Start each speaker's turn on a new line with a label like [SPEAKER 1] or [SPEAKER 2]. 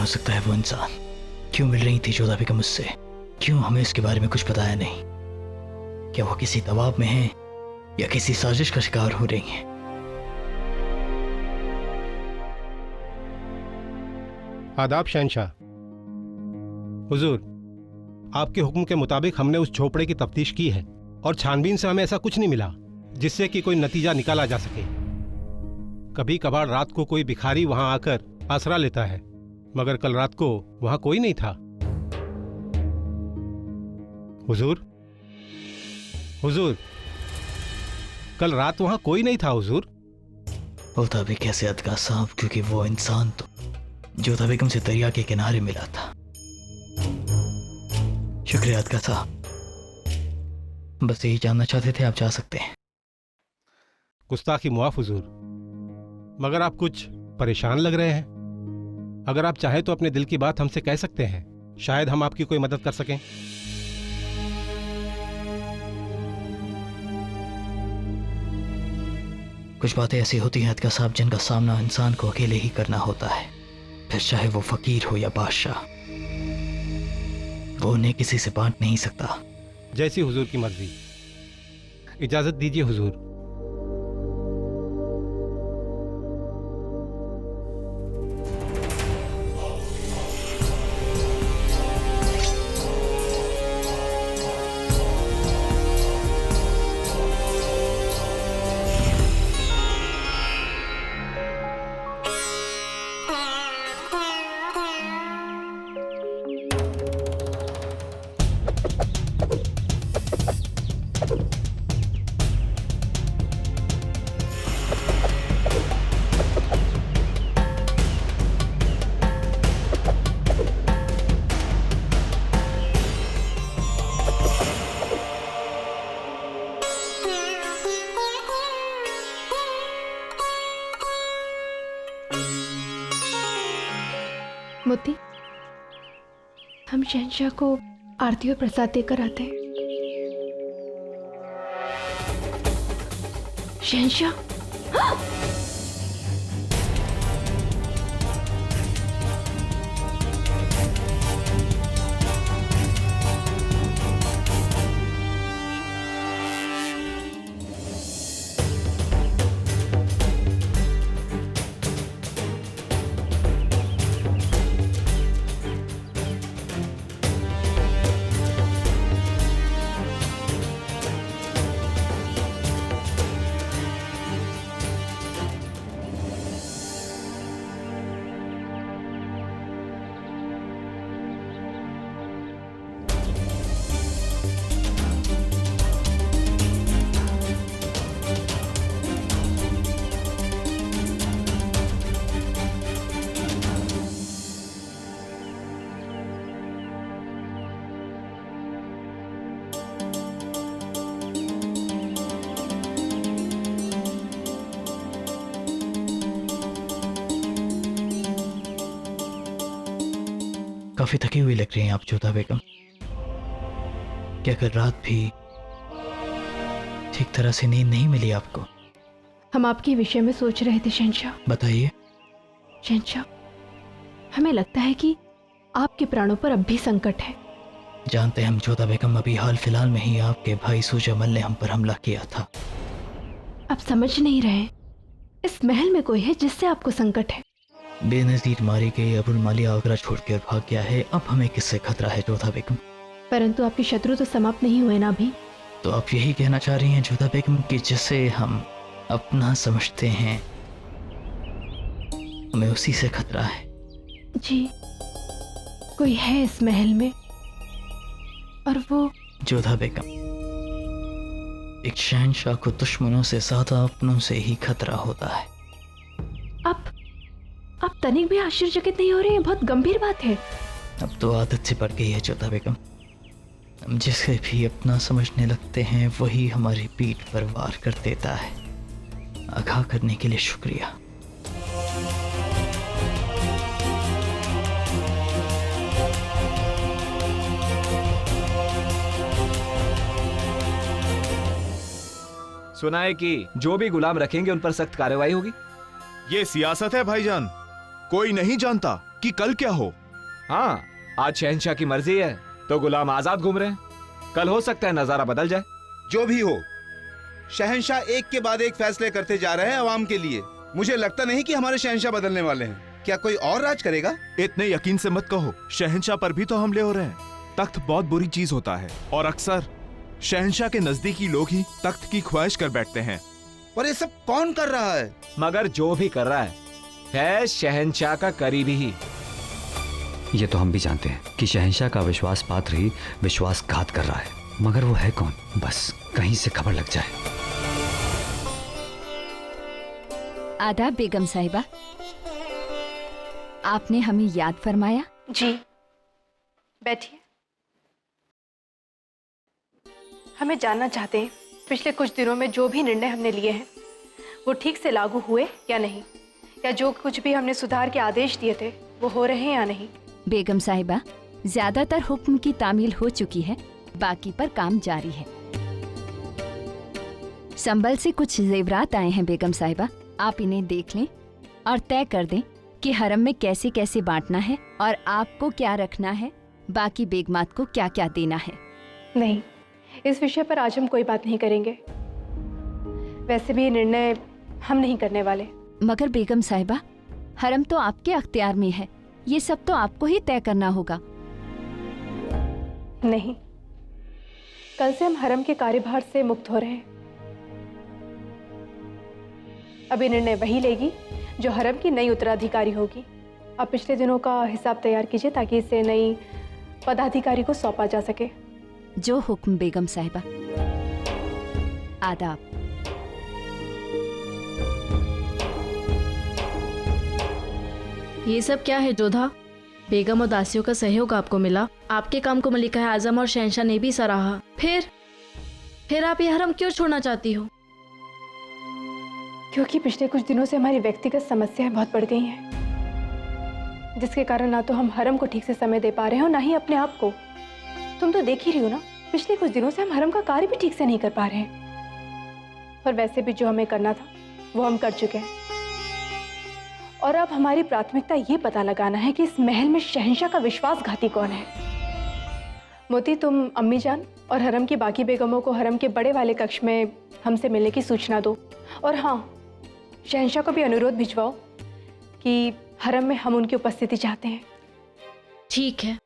[SPEAKER 1] कौन हो सकता है वो इंसान? क्यों मिल रही थी जोधा बेगम मुझसे? क्यों हमें इसके बारे में कुछ बताया नहीं? क्या वो किसी दबाव में है या किसी साजिश का शिकार हो रही हैं?
[SPEAKER 2] आदाब शहंशाह। हुजूर, आपके हुक्म के मुताबिक हमने उस झोपड़े की तफ्तीश की है और छानबीन से हमें ऐसा कुछ नहीं मिला जिससे कि कोई नतीजा निकाला जा सके। कभी कभार रात को कोई भिखारी वहां आकर आसरा लेता है, मगर कल रात को वहां कोई नहीं था। हुजूर, हुजूर, कल रात वहां कोई नहीं था हुजूर।
[SPEAKER 1] होता भी कैसे अदका साहब, क्योंकि वो इंसान तो जोधा बेगम से दरिया के किनारे मिला था। शुक्रिया अदका साहब, बस यही जानना चाहते थे। आप जा सकते हैं।
[SPEAKER 2] गुस्ताखी मुआफ हुजूर, मगर आप कुछ परेशान लग रहे हैं। अगर आप चाहें तो अपने दिल की बात हमसे कह सकते हैं, शायद हम आपकी कोई मदद कर सकें।
[SPEAKER 1] कुछ बातें ऐसी होती हैं अदका साहब जिनका सामना इंसान को अकेले ही करना होता है, फिर चाहे वो फकीर हो या बादशाह। वो उन्हें किसी से बांट नहीं सकता।
[SPEAKER 2] जैसी हुजूर की मर्जी। इजाजत दीजिए हुजूर।
[SPEAKER 3] मोती, हम शहंशाह को आरती और प्रसाद देकर आते हैं। शहंशाह,
[SPEAKER 1] काफी थकी हुई लग रही हैं आप जोधा बेगम। क्या कल रात भी ठीक तरह से नींद नहीं मिली आपको?
[SPEAKER 3] हम आपके विषय में सोच रहे थे शहंशाह।
[SPEAKER 1] बताइए।
[SPEAKER 3] शहंशाह, हमें लगता है कि आपके प्राणों पर अब भी संकट है।
[SPEAKER 1] जानते हैं हम जोधा बेगम, अभी हाल फिलहाल में ही आपके भाई सूजमल ने हम पर हमला किया था।
[SPEAKER 3] आप समझ नहीं रहे, इस महल में कोई है जिससे आपको संकट है।
[SPEAKER 1] बेनजीर मारी गई अबुल मालिया आगरा छोड़कर भाग गया है, अब हमें किससे खतरा है जोधा बेगम?
[SPEAKER 3] परंतु आपके शत्रु तो समाप्त नहीं हुए ना भी।
[SPEAKER 1] तो आप यही कहना चाह रही हैं जोधा बेगम कि जिसे हम अपना समझते हैं हमें उसी से खतरा है?
[SPEAKER 3] जी, कोई है इस महल में, और वो
[SPEAKER 1] जोधा बेगम, एक शहंशाह को दुश्मनों से ज्यादा अपनों से ही खतरा होता है।
[SPEAKER 3] आप तनिक भी आश्चर्यचकित नहीं हो रहे हैं? बहुत गंभीर बात है।
[SPEAKER 1] अब तो आदत से पड़ गई है जोधा बेगम। हम जिसे भी अपना समझने लगते हैं वही हमारी पीठ पर वार कर देता है। आगाह करने के लिए शुक्रिया।
[SPEAKER 4] सुना है कि जो भी गुलाम रखेंगे उन पर सख्त कार्रवाई होगी।
[SPEAKER 5] ये सियासत है भाईजान, कोई नहीं जानता
[SPEAKER 4] कि कल क्या हो।
[SPEAKER 5] हाँ, आज शहंशाह की मर्जी है तो गुलाम आजाद घूम रहे हैं, कल हो सकता है नजारा बदल जाए।
[SPEAKER 6] जो भी हो, शहंशाह एक के बाद एक फैसले करते जा रहे हैं अवाम के लिए। मुझे लगता नहीं कि हमारे शहंशाह बदलने वाले हैं। क्या कोई और राज करेगा?
[SPEAKER 4] इतने यकीन से मत कहो, शहंशाह पर भी तो हमले हो रहे हैं। तख्त बहुत बुरी चीज होता है और अक्सर शहंशाह के नजदीकी लोग ही तख्त की ख्वाहिश कर बैठते हैं।
[SPEAKER 6] पर ये सब कौन कर रहा है?
[SPEAKER 5] मगर जो भी कर रहा है शहंशाह का करीबी ही।
[SPEAKER 7] ये तो हम भी जानते हैं कि शहंशाह का विश्वास पात्र ही विश्वासघात कर रहा है, मगर वो है कौन? बस कहीं से खबर लग जाए।
[SPEAKER 8] आदाब बेगम साहिबा, आपने हमें याद फरमाया।
[SPEAKER 3] जी, बैठिए। हमें जानना चाहते हैं पिछले कुछ दिनों में जो भी निर्णय हमने लिए हैं वो ठीक से लागू हुए या नहीं, या जो कुछ भी हमने सुधार के आदेश दिए थे वो हो रहे हैं या नहीं।
[SPEAKER 8] बेगम साहिबा, ज्यादातर हुक्म की तामील हो चुकी है, बाकी पर काम जारी है। संबल से कुछ जेवरात आए हैं बेगम साहिबा, आप इन्हें देख लें और तय कर दें कि हरम में कैसे कैसे बांटना है और आपको क्या रखना है, बाकी बेगमात को क्या क्या देना है।
[SPEAKER 3] नहीं, इस विषय पर आज हम कोई बात नहीं करेंगे। वैसे भी ये निर्णय हम नहीं करने वाले।
[SPEAKER 8] मगर बेगम साहिबा, हरम तो आपके अख्तियार में है, ये सब तो आपको ही तय करना होगा।
[SPEAKER 3] नहीं, कल से हम हरम के कार्यभार से मुक्त हो रहे हैं। अब ये निर्णय वही लेगी जो हरम की नई उत्तराधिकारी होगी। आप पिछले दिनों का हिसाब तैयार कीजिए ताकि इसे नई पदाधिकारी को सौंपा जा सके।
[SPEAKER 8] जो हुक्म बेगम साहिबा। आदाब।
[SPEAKER 9] ये सब क्या है जोधा? बेगम और दासियों का सहयोग आपको मिला, आपके काम को मलिका आजम और शहंशाह ने भी सराहा, फिर आप ये हरम क्यों छोड़ना चाहती हो?
[SPEAKER 3] क्योंकि पिछले कुछ दिनों से हमारी व्यक्तिगत समस्याएं बहुत बढ़ गई हैं, जिसके कारण ना तो हम हरम को ठीक से समय दे पा रहे हैं और ना ही अपने आप को। तुम तो देख ही रही हो ना, पिछले कुछ दिनों से हम हरम का कार्य भी ठीक से नहीं कर पा रहे हैं। और वैसे भी जो हमें करना था वो हम कर चुके हैं। और अब हमारी प्राथमिकता ये पता लगाना है कि इस महल में शहंशाह का विश्वासघाती कौन है। मोती, तुम अम्मी जान और हरम की बाकी बेगमों को हरम के बड़े वाले कक्ष में हमसे मिलने की सूचना दो। और हाँ, शहंशाह को भी अनुरोध भिजवाओ कि हरम में हम उनकी उपस्थिति चाहते हैं।
[SPEAKER 9] ठीक है।